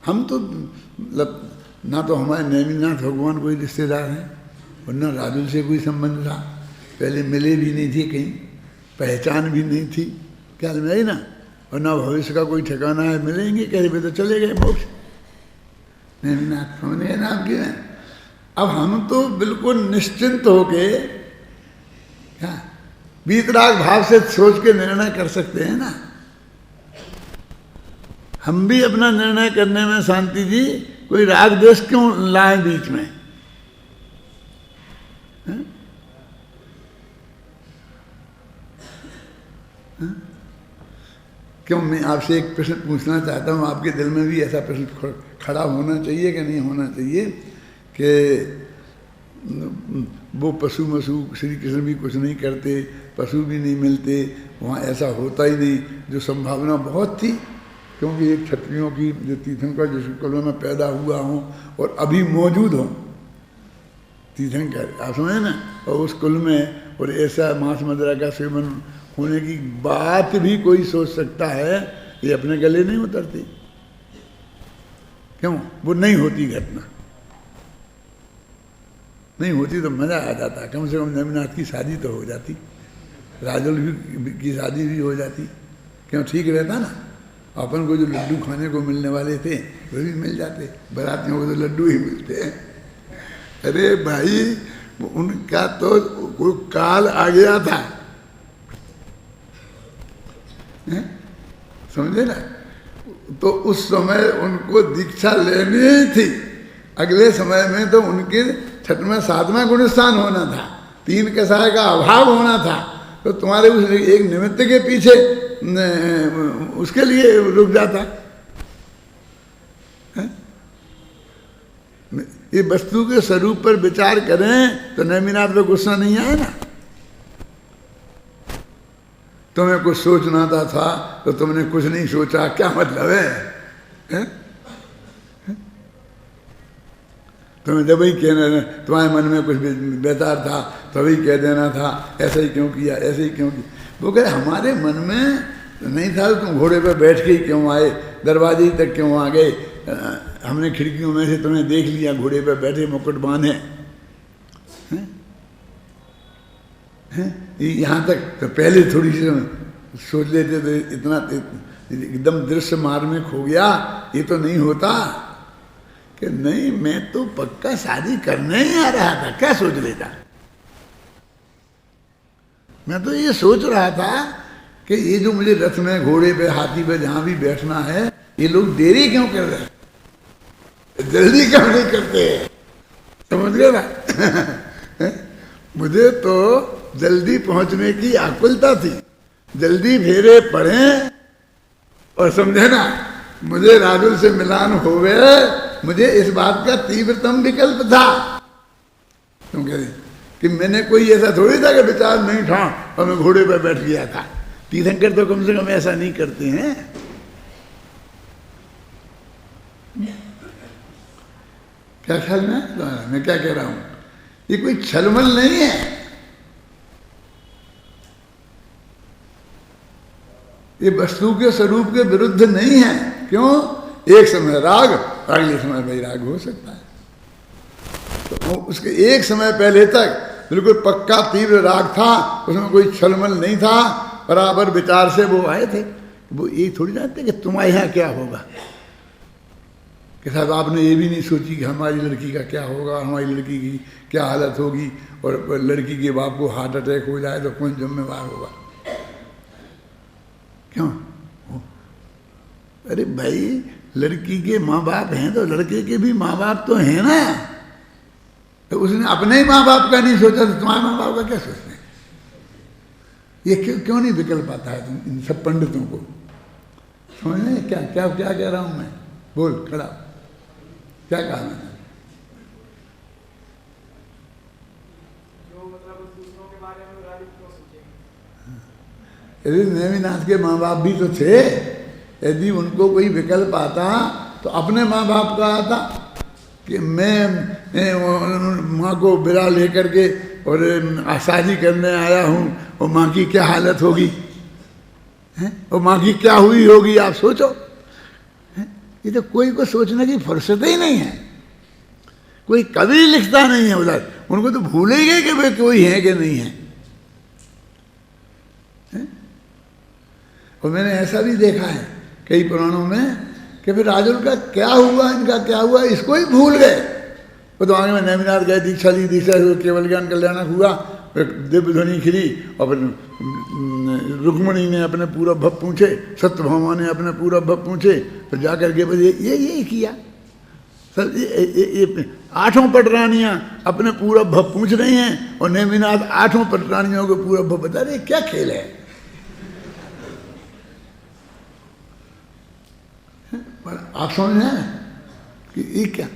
हम तो मतलब ना तो हमारे नैमिनाथ भगवान कोई रिश्तेदार हैं और ना राजू से कोई संबंध था, पहले मिले भी नहीं थे, कहीं पहचान भी नहीं थी, क्या नहीं ना, और ना भविष्य का कोई ठिकाना है, मिलेंगे कहीं पे तो चले गए मोक्ष। नैमिनाथ समझ गए ना आपकी में? अब हम तो बिल्कुल निश्चिंत होके क्या वीतराग भाव से सोच के निर्णय कर सकते हैं ना। हम भी अपना निर्णय करने में शांति जी कोई राग द्वेष क्यों लाए बीच में? है? है? क्यों? मैं आपसे एक प्रश्न पूछना चाहता हूँ, आपके दिल में भी ऐसा प्रश्न खड़ा होना चाहिए कि नहीं होना चाहिए कि वो पशु मशु श्री कृष्ण भी कुछ नहीं करते, पशु भी नहीं मिलते, वहाँ ऐसा होता ही नहीं, जो संभावना बहुत थी। क्योंकि एक क्षत्रियों की जो तीर्थंकर जिस कुल में मैं पैदा हुआ हूँ और अभी मौजूद हूँ, तीर्थंकर आप समझे ना, और उस कुल में और ऐसा मांस मदिरा का सेवन होने की बात भी कोई सोच सकता है ये अपने गले नहीं उतरती। क्यों? वो नहीं होती घटना, नहीं होती तो मजा आ जाता। कम से कम नेमिनाथ की शादी तो हो जाती, राजुल भी की शादी भी हो जाती। क्यों? ठीक रहता ना। अपन को जो लड्डू खाने को मिलने वाले थे वो भी मिल जाते, बारातियों को तो लड्डू ही मिलते हैं। अरे भाई उनका तो कोई काल आ गया था, समझे ना। तो उस समय उनको दीक्षा लेनी ही थी। अगले समय में तो उनके 6वां 7वां गुणस्थान होना था, 3 कसाय का अभाव होना था। तो तुम्हारे उस एक निमित्त के पीछे उसके लिए रुक जाता। ये वस्तु के स्वरूप पर विचार करें तो नेमिनाथ पे गुस्सा नहीं आए ना। तुम्हें कुछ सोचना था तो तुमने कुछ नहीं सोचा, क्या मतलब है? तुम्हें जब ही कहना, तुम्हारे मन में कुछ बेकार था तभी कह देना था, ऐसा ही क्यों किया, ऐसे ही क्यों किया। वो कहे हमारे मन में नहीं था, तुम घोड़े पर बैठ के ही क्यों आए, दरवाजे तक क्यों आ गए, हमने खिड़कियों में से तुम्हें देख लिया घोड़े पर बैठे मुकुट बांधे। यहाँ तक तो पहले थोड़ी सी सोच लेते तो इतना एकदम दृश्य मार्मिक हो गया। ये तो नहीं होता कि नहीं मैं तो पक्का शादी करने ही आ रहा था, क्या सोच लेता। मैं तो ये सोच रहा था कि ये जो मुझे रथ में घोड़े पे हाथी पे जहां भी बैठना है, ये लोग देरी क्यों कर रहे हैं, जल्दी क्यों नहीं करते, समझ गए ना। मुझे तो जल्दी पहुंचने की आकुलता थी, जल्दी फेरे पड़े और समझे ना, मुझे राजुल से मिलान हो गए, मुझे इस बात का तीव्रतम विकल्प था। तुम कह रहे कि मैंने कोई ऐसा थोड़ी था कि विचार नहीं था और मैं घोड़े पर बैठ गया था। तीर्थंकर तो कम से कम ऐसा नहीं करते हैं। क्या ख्याल में मैं क्या कह रहा हूं, ये कोई छलमल नहीं है, ये वस्तु के स्वरूप के विरुद्ध नहीं है। क्यों? एक समय राग, अगले समय वैराग हो सकता है। तो उसके एक समय पहले तक बिल्कुल पक्का तीव्र राग था, उसमें कोई छलमल नहीं था, बराबर विचार से वो आए थे। वो ये थोड़ी जानते कि तुम्हारे यहाँ क्या होगा, कि साहब आपने ये भी नहीं सोची कि हमारी लड़की का क्या होगा, हमारी लड़की की क्या हालत होगी, और लड़की के बाप को हार्ट अटैक हो जाए तो कौन जिम्मेवार होगा। क्यों? अरे भाई लड़की के माँ बाप हैं तो लड़के के भी माँ बाप तो हैं ना। तो उसने अपने ही माँ बाप का नहीं सोचा तो तुम्हारे माँ बाप का क्या सोचते हैं? ये क्यों नहीं विकल्प आता है तुम इन सब पंडितों को? समझ रहे क्या क्या क्या कह रहा हूं मैं? बोल खड़ा, क्या कहा मैंने? यदि नेमिनाथ के माँ बाप भी तो थे, यदि उनको कोई विकल्प आता तो अपने माँ बाप का आता कि मैं माँ को बिरा लेकर के और शादी करने आया हूँ, और माँ की क्या हालत होगी, और माँ की क्या हुई होगी, आप सोचो। ये तो कोई को सोचने की फुर्सत ही नहीं है, कोई कभी लिखता नहीं है उधर, उनको तो भूल ही गए कि वे कोई है कि नहीं है। और मैंने ऐसा भी देखा है कई पुराणों में कि फिर राजुल का क्या हुआ, इनका क्या हुआ, इसको ही भूल गए। वो तो आगे में नेमिनाथ गए, दीक्षा ली, दीक्षा से केवल ज्ञान कल्याणक हुआ, दिव्य ध्वनि खिली, और फिर रुक्मणी ने अपने पूरा भव पूछे, सत्यभामा ने अपने पूरा भव पूछे, फिर जाकर के बस ये किया। सर ये 8 पटरानियाँ अपने पूरा भव पूछ रही हैं और नेमिनाथ 8 पटरानियों को पूरा भव बता रहे, क्या खेल है? आप समझ रहे हैं कि ये क्या,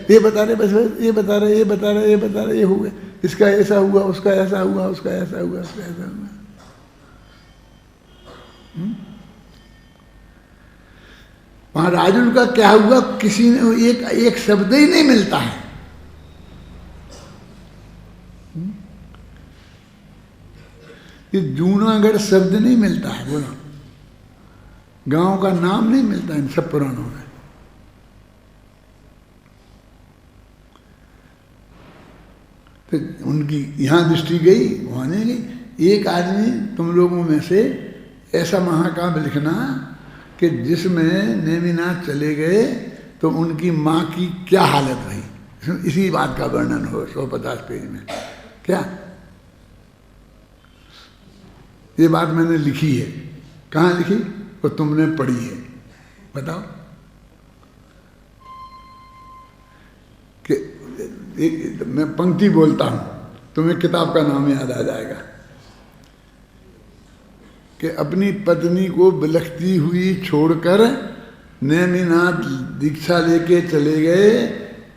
ये बता रहे, बस ये बता रहे, ये बता रहे, ये बता रहे, ये हुआ, इसका ऐसा हुआ, उसका ऐसा हुआ, उसका ऐसा हुआ, उसका ऐसा हुआ। वहां राजुल का क्या हुआ, किसी ने एक शब्द ही नहीं मिलता है। ये जूनागढ़ शब्द नहीं मिलता है, बोलो। गांव का नाम नहीं मिलता इन सब पुराणों में। तो उनकी यहाँ दृष्टि गई, वहाँ नहीं गई। एक आदमी तुम लोगों में से ऐसा महाकाव्य लिखना कि जिसमें नेमिनाथ चले गए तो उनकी माँ की क्या हालत रही, इसी बात का वर्णन हो 150 पेज में। क्या ये बात मैंने लिखी है? कहाँ लिखी? वो तुमने पढ़ी है, बताओ। कि मैं पंक्ति बोलता हूं, तुम्हें किताब का नाम याद आ जाएगा। कि अपनी पत्नी को बिलखती हुई छोड़कर नेमिनाथ दीक्षा लेके चले गए,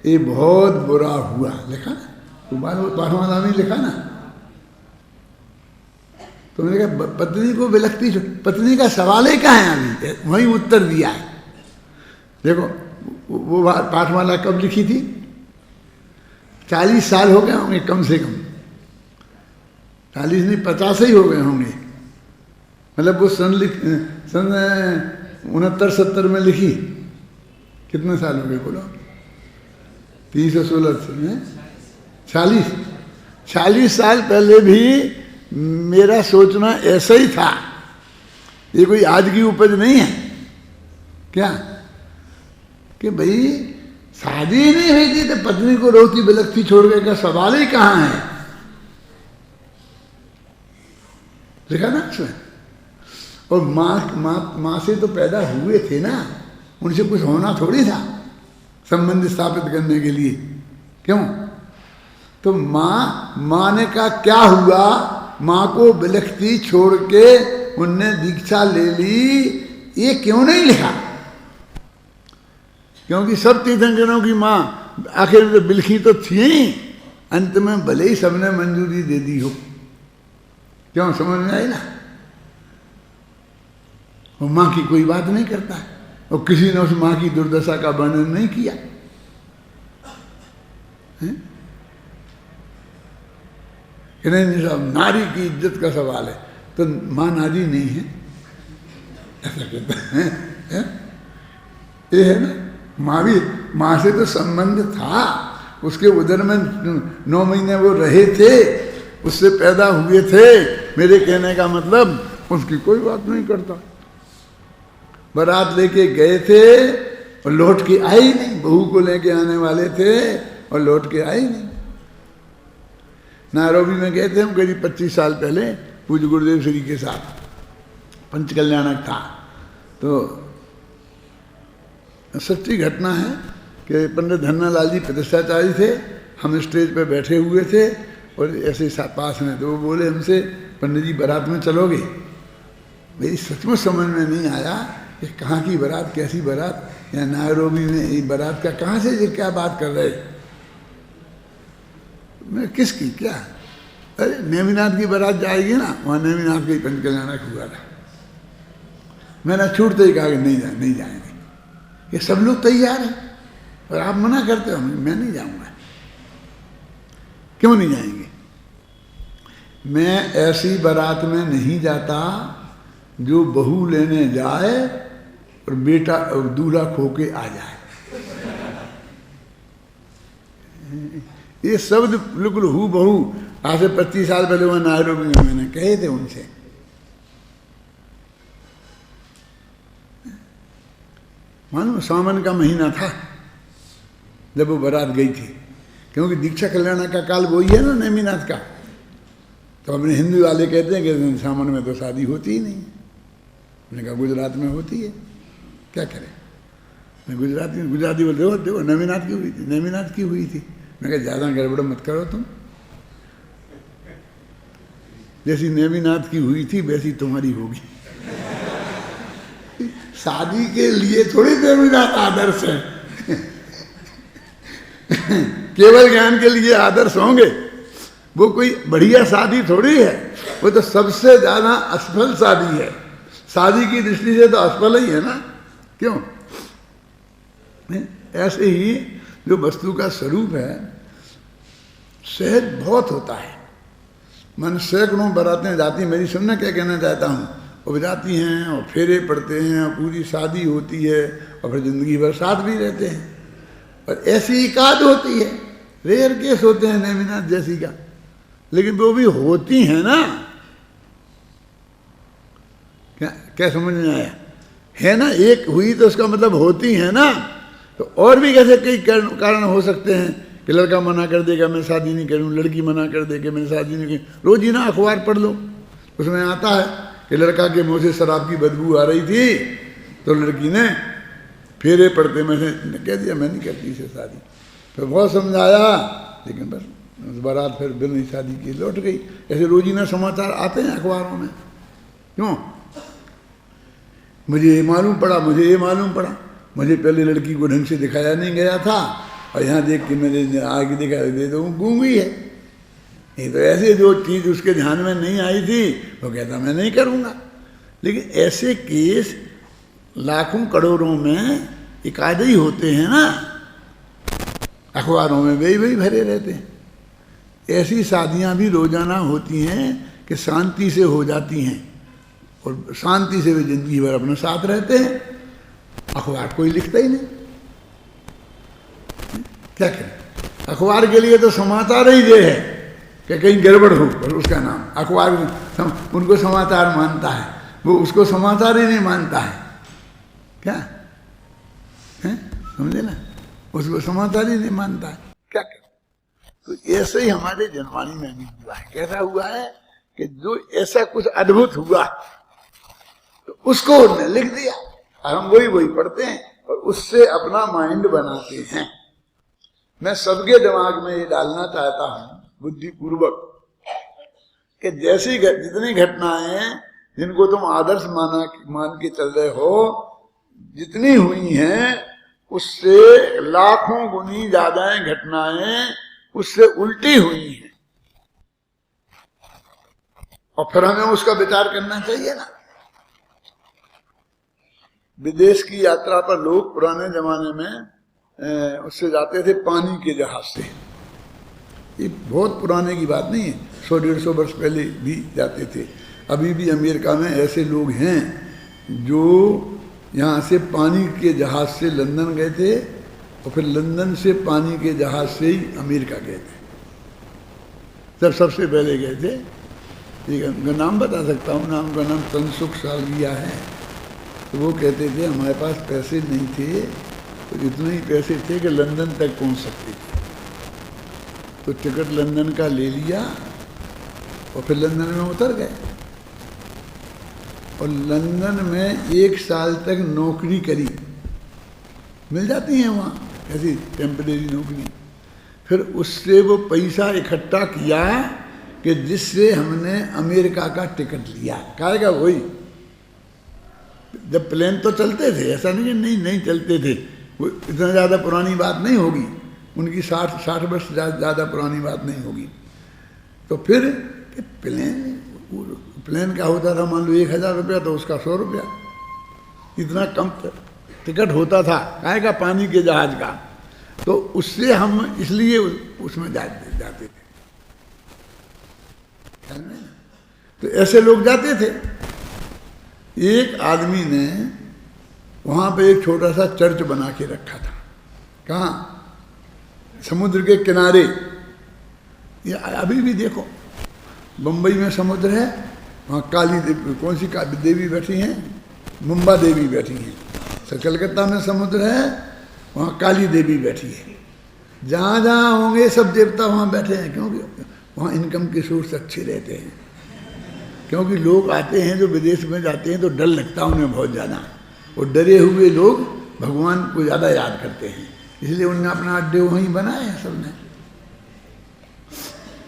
ये बहुत बुरा हुआ। लिखा ना, तो 12वां नाम ही लिखा ना। तो मैंने कहा पत्नी को बिलखती, पत्नी का सवाल ही कहाँ है? अभी वहीं उत्तर दिया है। देखो वो पाठमाला कब लिखी थी? 40 साल हो गए होंगे कम से कम, 40 नहीं 50 ही हो गए होंगे। मतलब वो सन 69-70 में लिखी। कितने साल हो गए बोलो? 316 से 40 साल पहले भी मेरा सोचना ऐसा ही था। ये कोई आज की उपज नहीं है क्या? कि भाई शादी नहीं हुई थी तो पत्नी को रोती बिलखती छोड़ गए का सवाल ही कहाँ है? लिखा ना उसमें। और माँ से तो पैदा हुए थे ना, उनसे कुछ होना थोड़ी था संबंध स्थापित करने के लिए। क्यों? तो माँ ने कहा क्या हुआ? माँ को बिलखती छोड़ के उनने दीक्षा ले ली। ये क्यों नहीं लिखा? क्योंकि सब तीर्थंकरों की माँ आखिर में बिलखी तो थी, अंत में भले ही सबने मंजूरी दे दी हो। क्यों? समझ में आई ना? और माँ की कोई बात नहीं करता है, और किसी ने उस माँ की दुर्दशा का वर्णन नहीं किया है? कि नहीं साहब नारी की इज्जत का सवाल है, तो माँ नारी नहीं है ऐसा कहते हैं। ये है ना, माँ से तो संबंध था, उसके उदर में 9 महीने वो रहे थे, उससे पैदा हुए थे। मेरे कहने का मतलब उसकी कोई बात नहीं करता। बारात लेके गए थे और लौट के आई नहीं, बहू को लेके आने वाले थे और लौट के आई नहीं। नायरोबी में गए थे हम करीब 25 साल पहले पूज्य गुरुदेव श्री के साथ, पंचकल्याणक था। तो सच्ची घटना है कि पंडित धन्नालाल जी प्रतिष्ठाचार्य थे, हम स्टेज पे बैठे हुए थे और ऐसे पास में, तो वो बोले हमसे पंडित जी बारात में चलोगे? मेरी सचमुच समझ में नहीं आया कि कहाँ की बारात, कैसी बारात, या नायरोबी में ये बारात का कहाँ से ये क्या बात कर रहे? मैं किसकी क्या? अरे नेमिनाथ की बारात जाएगी ना, वहाँ नेमिनाथ का ही पंचकल्याणक हुआ था। मैंने छूटते ही कहा कि नहीं जाएंगे। ये सब लोग तैयार हैं और आप मना करते हो, मैं नहीं जाऊंगा। क्यों नहीं जाएंगे? मैं ऐसी बारात में नहीं जाता जो बहू लेने जाए और बेटा और दूल्हा खो के आ जाए। ये शब्द बिल्कुल हू बहू आज से 25 साल पहले वह नायरोबी में मैंने कहे थे उनसे। मानो सावन का महीना था जब वो बारात गई थी, क्योंकि दीक्षा कल्याण का काल वही है ना नेमिनाथ का। तो अपने हिंदू वाले कहते हैं कि सावन में तो शादी होती ही नहीं। मैंने कहा गुजरात में होती है, क्या करें? मैं गुजराती बोलते देखो नेमिनाथ की हुई थी, नेमिनाथ की हुई थी। मैं कहा ज़्यादा गड़बड़ मत करो तुम, जैसी नेमिनाथ की हुई थी वैसी तुम्हारी होगी। शादी के लिए थोड़ी नेमिनाथ आदर्श है। केवल ज्ञान के लिए आदर्श होंगे, वो कोई बढ़िया शादी थोड़ी है, वो तो सबसे ज्यादा असफल शादी है। शादी की दृष्टि से तो असफल ही है ना। क्यों? ऐसे ही जो वस्तु का स्वरूप है, सहज बहुत होता है। मन सैकड़ों बारातें जाती, मेरी सुनना क्या कहना चाहता हूँ, और जाती हैं और फेरे पड़ते हैं और पूरी शादी होती है और फिर ज़िंदगी भर साथ भी रहते हैं। और ऐसी एकाध होती है, रेयर केस होते हैं नेमिनाथ जैसी का, लेकिन वो भी होती हैं ना। क्या क्या समझ में आया? है ना, एक हुई तो उसका मतलब होती है ना। तो और भी कैसे कई कारण हो सकते हैं कि लड़का मना कर देगा मैं शादी नहीं करूँ, लड़की मना कर देगा मैं शादी नहीं करूँ। रोज ही ना अखबार पढ़ लो, उसमें आता है कि लड़का के मुँह से शराब की बदबू आ रही थी तो लड़की ने फेरे पड़ते मैंने कह दिया मैं नहीं करती इसे शादी। फिर बहुत समझाया लेकिन बस बारात फिर बिना शादी की लौट गई। ऐसे रोजीना समाचार आते हैं अखबारों में। क्यों? मुझे ये मालूम पड़ा, मुझे ये मालूम पड़ा, मुझे पहले लड़की को ढंग से दिखाया नहीं गया था और यहाँ देख के मैंने आगे देखा दे तो गूंगी है। नहीं तो ऐसे जो चीज़ उसके ध्यान में नहीं आई थी वो कहता मैं नहीं करूँगा। लेकिन ऐसे केस लाखों करोड़ों में एकाध ही होते हैं ना, अखबारों में वही भरे रहते हैं। ऐसी शादियाँ भी रोजाना होती हैं कि शांति से हो जाती हैं और शांति से वे जिंदगी भर अपने साथ रहते हैं। अखबार कोई लिखता ही नहीं, क्या करें? अखबार के लिए तो समाचार ही ये है कि कहीं गड़बड़ हो, और उसका नाम अखबार उनको समाचार मानता है, वो उसको समाचार ही नहीं मानता है। क्या है? समझे ना, उसको समाचार ही नहीं मानता है। क्या करें? तो ऐसे ही हमारे जनवाणी में भी हुआ है। कैसा हुआ है कि जो ऐसा कुछ अद्भुत हुआ तो उसको उन्होंने लिख दिया और हम वही पढ़ते हैं और उससे अपना माइंड बनाते हैं। मैं सबके दिमाग में ये डालना चाहता हूं बुद्धिपूर्वक कि जैसी जितनी घटनाएं हैं जिनको तुम आदर्श मान के चल रहे हो, जितनी हुई हैं उससे लाखों गुनी ज्यादा घटनाएं उससे उल्टी हुई हैं और फिर हमें उसका विचार करना चाहिए ना। विदेश की यात्रा पर लोग पुराने जमाने में उससे जाते थे पानी के जहाज से। ये बहुत पुराने की बात नहीं है, 100-150 वर्ष पहले भी जाते थे। अभी भी अमेरिका में ऐसे लोग हैं जो यहाँ से पानी के जहाज से लंदन गए थे और फिर लंदन से पानी के जहाज से ही अमेरिका गए थे। जब सबसे पहले गए थे, उनका नाम बता सकता हूँ, नाम का नाम तनसुख सालगिया है। तो वो कहते थे हमारे पास पैसे नहीं थे, तो इतने ही पैसे थे कि लंदन तक पहुँच सकते थे। तो टिकट लंदन का ले लिया और फिर लंदन में उतर गए और लंदन में 1 साल तक नौकरी करी। मिल जाती हैं वहाँ ऐसी टेम्परेरी नौकरी। फिर उससे वो पैसा इकट्ठा किया कि जिससे हमने अमेरिका का टिकट लिया। कहेगा वही, जब प्लेन तो चलते थे, ऐसा नहीं कि नहीं चलते थे, वो इतना ज़्यादा पुरानी बात नहीं होगी, उनकी 60 वर्ष ज़्यादा पुरानी बात नहीं होगी। तो फिर प्लेन का होता था मान लो 1000 रुपया, तो उसका 100 रुपया, इतना कम टिकट होता था काहे का पानी के जहाज का। तो उससे हम इसलिए उसमें जाते थे। तो ऐसे लोग जाते थे। एक आदमी ने वहाँ पे एक छोटा सा चर्च बना के रखा था। कहाँ? समुद्र के किनारे। ये अभी भी देखो, बम्बई में समुद्र है, वहाँ काली देवी, कौन सी देवी बैठी हैं? मुंबा देवी बैठी हैं। कलकत्ता में समुद्र है, वहाँ काली देवी बैठी है। जहाँ जहाँ होंगे सब देवता वहाँ बैठे हैं, क्योंकि वहाँ इनकम के सोर्स अच्छे रहते हैं। क्योंकि लोग आते हैं जो विदेश में जाते हैं तो डर लगता है उन्हें बहुत ज़्यादा, और डरे हुए लोग भगवान को ज़्यादा याद करते हैं, इसलिए उन्होंने अपना अड्डे वहीं बनाए हैं सबने।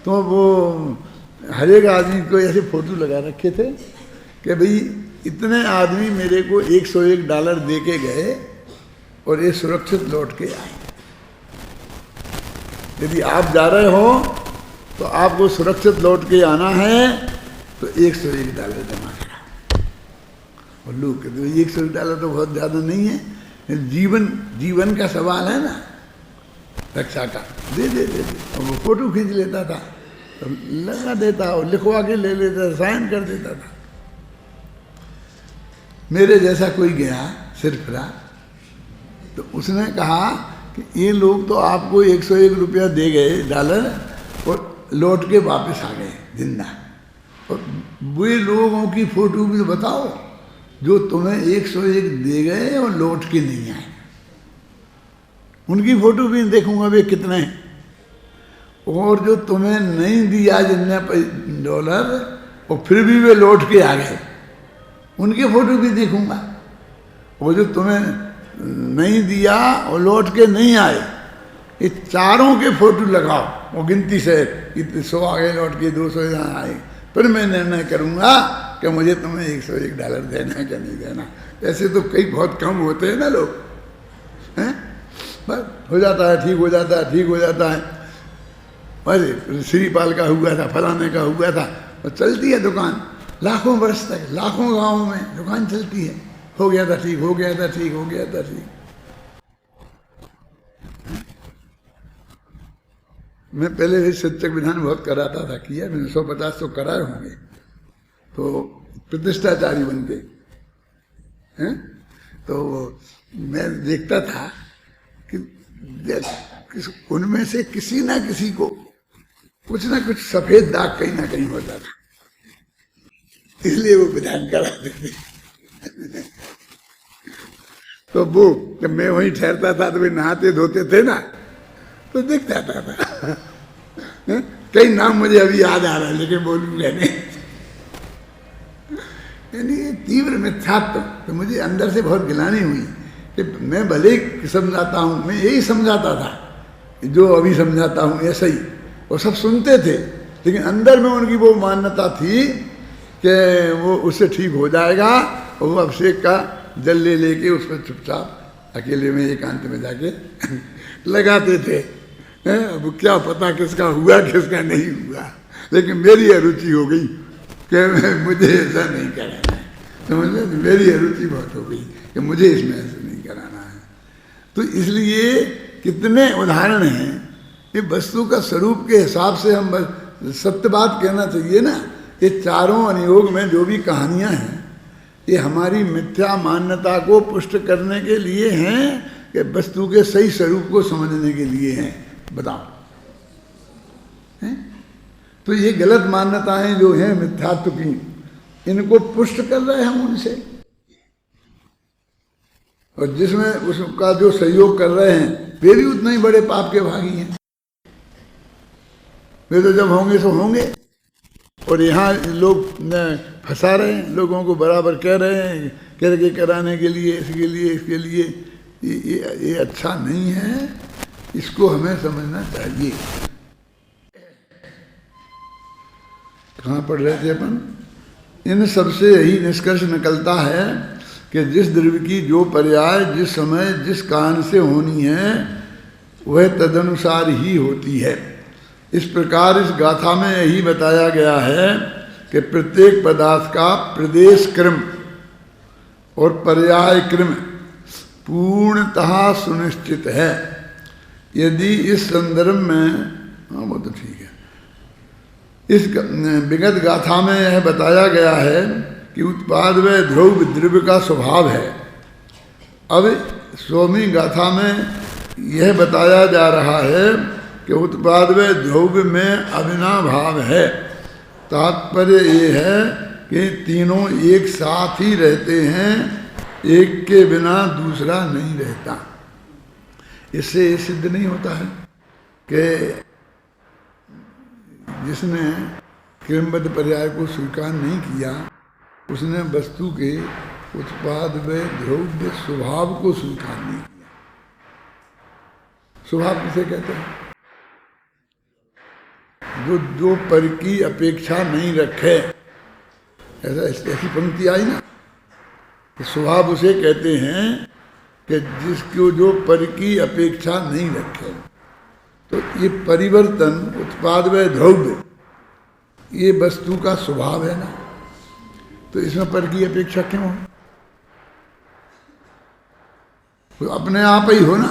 तो वो हर एक आदमी को ऐसे फोटो लगा रखे थे कि भाई इतने आदमी मेरे को $101 दे के गए और ये सुरक्षित लौट के आए। यदि आप जा रहे हो तो आपको सुरक्षित लौट के आना है तो $101 जमा करा। और लोग कहते $101 तो बहुत ज़्यादा नहीं है, जीवन का सवाल है ना, रक्षा का। दे और वो फोटो खींच लेता था, तो लगा देता और लिखवा के ले लेता, साइन कर देता था। मेरे जैसा कोई गया सिर फिरा, तो उसने कहा कि ये लोग तो आपको 101 रुपया दे गए डॉलर और लौट के वापस आ गए जिंदा, और वे लोगों की फोटो भी बताओ जो तुम्हें 101 दे गए और लौट के नहीं आए, उनकी फोटो भी देखूंगा वे कितने हैं। और जो तुम्हें नहीं दिया जिनने डॉलर और फिर भी वे लौट के आ गए, उनके फोटो भी देखूंगा। वो जो तुम्हें नहीं दिया और लौट के नहीं आए, ये चारों के फोटो लगाओ, वो गिनती से इतने 100 आ गए लौट के, 200 यहाँ आए, फिर मैं निर्णय करूंगा कि मुझे तुम्हें 101 डॉलर देना है क्या नहीं देना। ऐसे तो कई बहुत कम होते हैं ना लोग, हैं, बस हो जाता है, ठीक हो जाता है, ठीक हो जाता है। बस श्रीपाल का हुआ था, फलाने का हुआ था, और चलती है दुकान लाखों वर्ष तक, लाखों गाँव में दुकान चलती है, हो गया था ठीक, हो गया था ठीक, हो गया था ठीक। मैं पहले भी शिक्षक विधान बहुत कराता था, किया मैंने 150 तो कराए होंगे, तो प्रतिष्ठाचारी बन के हैं। तो मैं देखता था कि उनमें से किसी ना किसी को कुछ ना कुछ सफेद दाग कहीं ना कहीं होता था, इसलिए वो विधान कराते थे। तो वो जब मैं वहीं ठहरता था तो वे नहाते धोते थे ना, तो दिख जाता था। कई नाम मुझे अभी याद आ रहा है लेकिन बोलूंगा नहीं। यानी तीव्र मिथ्यात्व तो मुझे अंदर से बहुत गिलानी हुई कि मैं भले समझाता हूँ, मैं यही समझाता था जो अभी समझाता हूँ ऐसा ही, वो सब सुनते थे, लेकिन अंदर में उनकी वो मान्यता थी कि वो उससे ठीक हो जाएगा, और वो अभिषेक का जल ले लेके उस पर चुपचाप अकेले में एकांत में जाके लगाते थे। अब क्या पता किसका हुआ किसका नहीं हुआ, लेकिन मेरी अरुचि हो गई कि मुझे ऐसा नहीं कराना है, समझ लो, मेरी अरुचि बहुत हो गई कि मुझे इसमें ऐसा नहीं कराना है। तो इसलिए कितने उदाहरण हैं, ये वस्तु का स्वरूप के हिसाब से हम सत्य बात कहना चाहिए ना। ये चारों अनुयोग में जो भी कहानियां हैं, ये हमारी मिथ्या मान्यता को पुष्ट करने के लिए हैं कि वस्तु के सही स्वरूप को समझने के लिए हैं। बताओ, हैं? तो ये गलत मान्यताएं जो हैं मिथ्यात्व की, इनको पुष्ट कर रहे हैं हम उनसे, और जिसमें उसका जो सहयोग कर रहे हैं वे भी उतना ही बड़े पाप के भागी हैं। वे तो जब होंगे सो होंगे, और यहाँ लोग फंसा रहे हैं, लोगों को बराबर कह रहे हैं करके कराने के लिए, इसके लिए, इसके लिए। ये अच्छा नहीं है, इसको हमें समझना चाहिए। कहाँ पढ़ रहे थे अपन? इन सबसे यही निष्कर्ष निकलता है कि जिस द्रव्य की जो पर्याय जिस समय जिस कारण से होनी है वह तदनुसार ही होती है। इस प्रकार इस गाथा में यही बताया गया है कि प्रत्येक पदार्थ का प्रदेश क्रम और पर्याय क्रम पूर्णतः सुनिश्चित है। यदि इस संदर्भ में, हाँ वो तो ठीक है, इस विगत गाथा में यह बताया गया है कि उत्पाद व ध्रुव द्रव्य का स्वभाव है। अब स्वामी गाथा में यह बताया जा रहा है कि उत्पाद व ध्रुव में अविनाभाव है। तात्पर्य ये है कि तीनों एक साथ ही रहते हैं, एक के बिना दूसरा नहीं रहता। इससे ये सिद्ध नहीं होता है कि जिसने क्रमबद्ध पर्याय को स्वीकार नहीं किया उसने वस्तु के उत्पाद व ध्रुव स्वभाव को स्वीकार नहीं किया। स्वभाव किसे कहते हैं? जो पर की अपेक्षा नहीं रखे, ऐसी पंक्ति आई ना, स्वभाव उसे कहते हैं कि जिसको जो पर की अपेक्षा नहीं रखे। तो ये परिवर्तन उत्पाद व ध्रुव ये वस्तु का स्वभाव है ना, तो इसमें पर की अपेक्षा क्यों हो? तो अपने आप ही हो ना।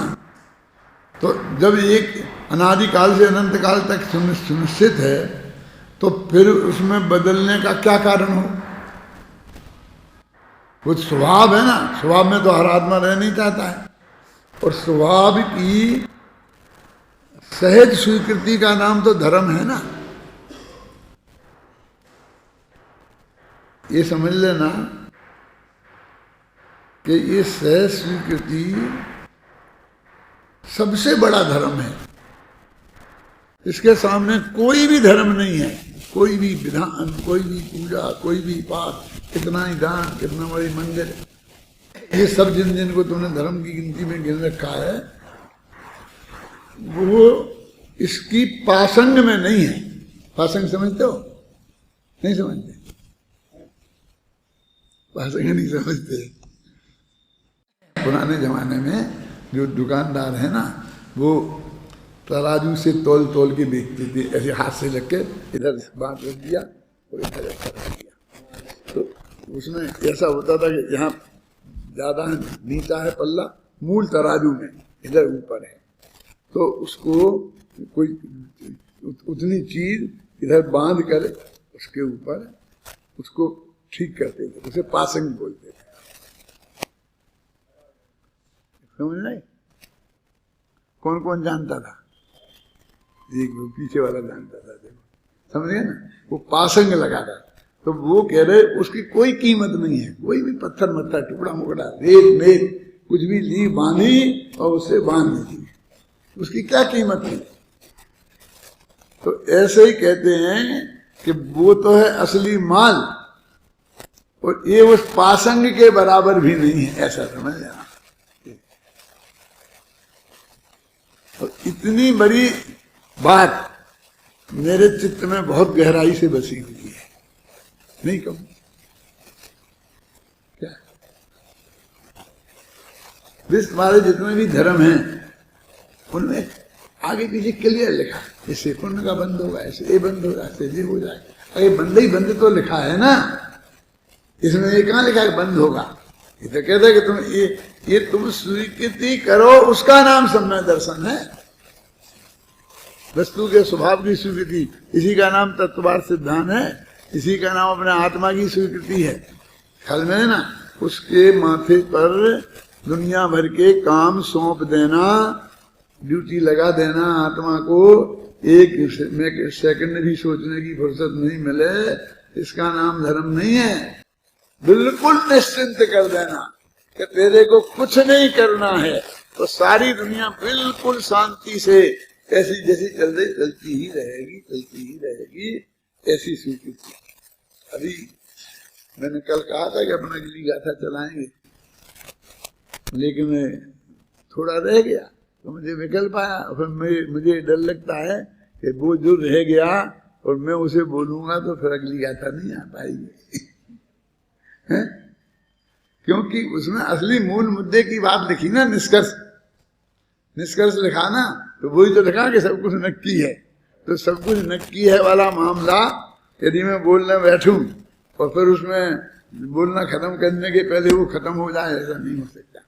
तो जब एक अनादिकाल से अनंत काल तक सुनिश्चित है तो फिर उसमें बदलने का क्या कारण हो? वो स्वभाव है ना, स्वभाव में तो हर आत्मा रह नहीं चाहता है। और स्वभाव की सहज स्वीकृति का नाम तो धर्म है ना। ये समझ लेना कि ये सहज स्वीकृति सबसे बड़ा धर्म है। इसके सामने कोई भी धर्म नहीं है, कोई भी विधान, कोई भी पूजा, कोई भी पाठ, कितना ही दान, कितना बड़ी मंदिर, ये सब जिनको तुमने धर्म की गिनती में गिन रखा है, वो इसकी पासंग में नहीं है। पासंग समझते हो? नहीं समझते? पासंग नहीं समझते। पुराने जमाने में जो दुकानदार है ना, वो तराजू से तोल तोल के बेचते थे, ऐसे हाथ से लग के इधर बांट रख दिया और इधर ऐसा रख दिया। तो उसमें ऐसा होता था कि यहाँ ज्यादा नीचा है पल्ला, मूल तराजू में इधर ऊपर है, तो उसको कोई उतनी चीज इधर बांध कर उसके ऊपर उसको ठीक करते थे, उसे पासंग बोलते थे। समझ नहीं? कौन कौन जानता था? एक पीछे वाला जानता था, देखो, समझ गए ना? वो पासंग लगा था। तो वो कह रहे उसकी कोई कीमत नहीं है, कोई भी पत्थर मत्था टुकड़ा मुकड़ा रेत मेत कुछ भी ली बांधी और उसे बांध दी, उसकी क्या कीमत है? तो ऐसे ही कहते हैं कि वो तो है असली माल और ये उस पासंग के बराबर भी नहीं है, ऐसा समझ लेना। और इतनी बड़ी बात मेरे चित्त में बहुत गहराई से बसी हुई है, नहीं कहूं क्या? विश्व हमारे जितने भी धर्म हैं उनमें आगे पीछे क्लियर लिखा, इससे पुण्य का बंद होगा, ऐसे ये बंद होगा, ऐसे ये हो जाएगा। अरे बंद ही बंद तो लिखा है ना, इसमें ये कहाँ लिखा है बंद होगा? ये तो कहते हैं कि तुम ये तुम स्वीकृति करो, उसका नाम समय दर्शन है। वस्तु के स्वभाव की स्वीकृति, इसी का नाम तत्ववाद सिद्धांत है, इसी का नाम अपने आत्मा की स्वीकृति है। ख्याल में है ना? उसके माथे पर दुनिया भर के काम सौंप देना, ड्यूटी लगा देना आत्मा को, एक सेकंड भी सोचने की फुर्सत नहीं मिले, इसका नाम धर्म नहीं है। बिल्कुल निश्चिंत कर देना कि तेरे को कुछ नहीं करना है, तो सारी दुनिया बिल्कुल शांति से ऐसी जैसी चल रही चलती ही रहेगी, चलती ही रहेगी, ऐसी स्वीकृति। अभी मैंने कल कहा था कि अपना अगली गाथा चलाएंगे, लेकिन थोड़ा रह गया तो मुझे विकल्प आया। फिर मुझे डर लगता है कि वो जो रह गया और मैं उसे बोलूंगा तो फिर अगली गाथा नहीं आ पाएगी है? क्योंकि उसमें असली मूल मुद्दे की बात लिखी ना, निष्कर्ष लिखा ना, तो वही तो लिखा कि सब कुछ नक्की है। तो सब कुछ नक्की है वाला मामला यदि मैं बोलने बैठूं और फिर उसमें बोलना खत्म करने के पहले वो खत्म हो जाए, ऐसा नहीं हो सकता।